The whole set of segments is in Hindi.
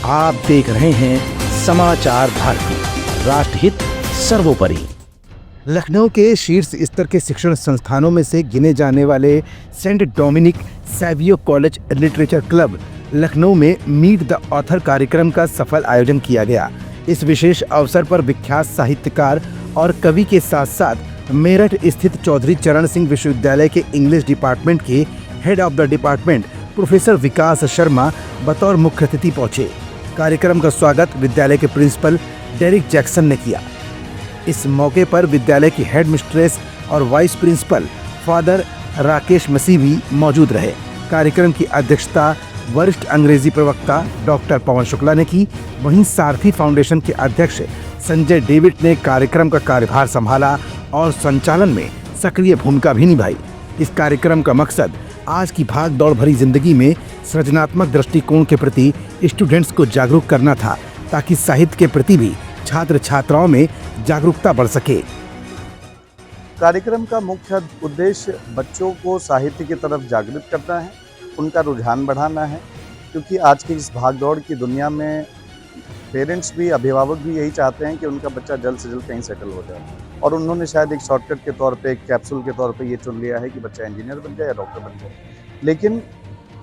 आप देख रहे हैं समाचार भारती, राष्ट्रहित सर्वोपरि। लखनऊ के शीर्ष स्तर के शिक्षण संस्थानों में से गिने जाने वाले saint Dominic Savio college literature club Lucknow में मीट द ऑथर कार्यक्रम का सफल आयोजन किया गया। इस विशेष अवसर पर विख्यात साहित्यकार और कवि के साथ साथ मेरठ स्थित चौधरी चरण सिंह विश्वविद्यालय के इंग्लिश डिपार्टमेंट के head of the department professor Vikas Sharma बतौर मुख्य अतिथि पहुंचे। कार्यक्रम का स्वागत विद्यालय के प्रिंसिपल डेरिक जैक्सन ने किया। इस मौके पर विद्यालय की हेड मिस्ट्रेस और वाइस प्रिंसिपल फादर राकेश मसीह भी मौजूद रहे। कार्यक्रम की अध्यक्षता वरिष्ठ अंग्रेजी प्रवक्ता डॉक्टर पवन शुक्ला ने की। वहीं सारथी फाउंडेशन के अध्यक्ष संजय डेविड ने कार्यक्रम का कार्यभार संभाला और संचालन में सक्रिय भूमिका भी निभाई। इस कार्यक्रम का मकसद आज की भाग दौड़ भरी जिंदगी में सृजनात्मक दृष्टिकोण के प्रति स्टूडेंट्स को जागरूक करना था, ताकि साहित्य के प्रति भी छात्र छात्राओं में जागरूकता बढ़ सके। कार्यक्रम का मुख्य उद्देश्य बच्चों को साहित्य की तरफ जागृत करना है, उनका रुझान बढ़ाना है, क्योंकि आज की इस भागदौड़ की दुनिया में पेरेंट्स भी, अभिभावक भी यही चाहते हैं कि उनका बच्चा जल्द से जल्द कहीं सेटल हो जाए, और उन्होंने शायद एक शॉर्टकट के तौर पे, एक कैप्सूल के तौर पे ये चुन लिया है कि बच्चा इंजीनियर बन जाए या डॉक्टर बन जाए। लेकिन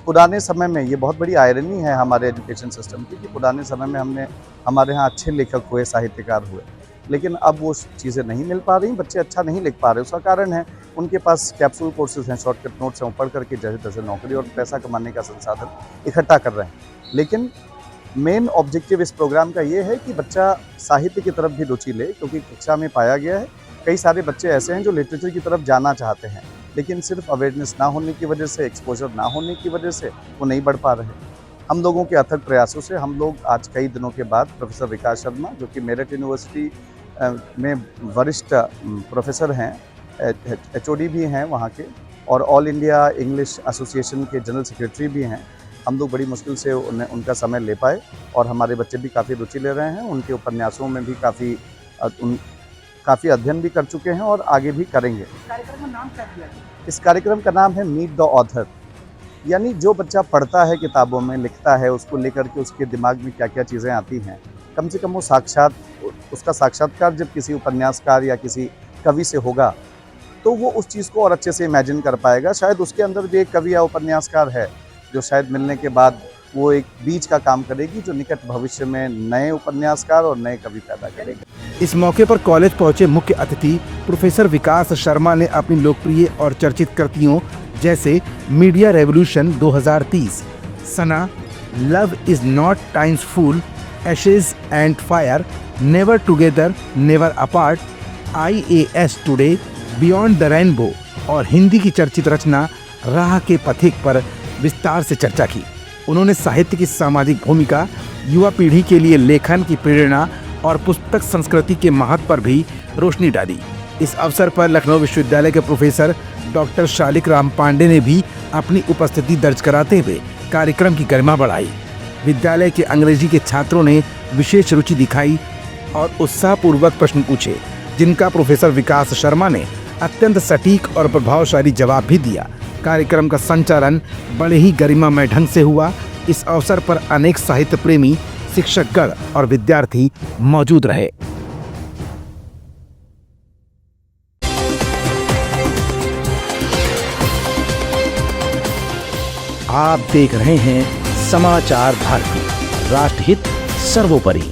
पुराने समय में ये बहुत बड़ी आयरनी है हमारे एजुकेशन सिस्टम की, कि पुराने समय में हमारे यहाँ अच्छे लेखक हुए, साहित्यकार हुए, लेकिन अब वो चीज़ें नहीं मिल पा रही, बच्चे अच्छा नहीं लिख पा रहे। उसका कारण है उनके पास कैप्सूल कोर्सेज हैं, शॉर्टकट नोट्स हैं, वो पढ़ करके जैसे तैसे नौकरी और पैसा कमाने का संसाधन इकट्ठा कर रहे हैं। लेकिन मेन ऑब्जेक्टिव इस प्रोग्राम का ये है कि बच्चा साहित्य की तरफ भी रुचि ले, क्योंकि कक्षा में पाया गया है कई सारे बच्चे ऐसे हैं जो लिटरेचर की तरफ जाना चाहते हैं, लेकिन सिर्फ अवेयरनेस ना होने की वजह से, एक्सपोजर ना होने की वजह से वो नहीं बढ़ पा रहे। हम लोगों के अथक प्रयासों से हम लोग आज कई दिनों के बाद प्रोफेसर विकास शर्मा, जो कि मेरठ यूनिवर्सिटी में वरिष्ठ प्रोफेसर हैं, HOD भी हैं वहाँ के, और ऑल इंडिया इंग्लिश एसोसिएशन के जनरल सेक्रेटरी भी हैं, हम लोग बड़ी मुश्किल से उनका समय ले पाए, और हमारे बच्चे भी काफ़ी रुचि ले रहे हैं। उनके उपन्यासों में भी काफ़ी अध्ययन भी कर चुके हैं और आगे भी करेंगे। कार्यक्रम का नाम क्या दिया? इस कार्यक्रम का नाम है मीट द ऑथर, यानी जो बच्चा पढ़ता है किताबों में, लिखता है, उसको लेकर के उसके दिमाग में क्या क्या चीज़ें आती हैं, कम से कम वो उसका साक्षात्कार जब किसी उपन्यासकार या किसी कवि से होगा, तो वो उस चीज़ को और अच्छे से इमेजिन कर पाएगा। शायद उसके अंदर भी एक कवि या उपन्यासकार है, जो शायद मिलने के बाद वो एक बीज का काम करेगी, जो निकट भविष्य में नए उपन्यासकार और नए कवि पैदा करेगी। इस मौके पर कॉलेज पहुंचे मुख्य अतिथि प्रोफेसर विकास शर्मा ने अपनी लोकप्रिय और चर्चित कृतियों जैसे media revolution 2030, Sana, love is not time's fool, ashes and fire, never together never apart, IAS today, beyond the rainbow और हिंदी की चर्चित रचना राह के पथिक पर विस्तार से चर्चा की। उन्होंने साहित्य की सामाजिक भूमिका, युवा पीढ़ी के लिए लेखन की प्रेरणा और पुस्तक संस्कृति के महत्व पर भी रोशनी डाली। इस अवसर पर लखनऊ विश्वविद्यालय के प्रोफेसर डॉक्टर शालिक राम पांडे ने भी अपनी उपस्थिति दर्ज कराते हुए कार्यक्रम की गरिमा बढ़ाई। विद्यालय के अंग्रेजी के छात्रों ने विशेष रुचि दिखाई और उत्साहपूर्वक प्रश्न पूछे, जिनका प्रोफेसर विकास शर्मा ने अत्यंत सटीक और प्रभावशाली जवाब भी दिया। कार्यक्रम का संचालन बड़े ही गरिमामय ढंग से हुआ। इस अवसर पर अनेक साहित्य प्रेमी, शिक्षकगण और विद्यार्थी मौजूद रहे। आप देख रहे हैं समाचार भारती, राष्ट्रहित सर्वोपरि।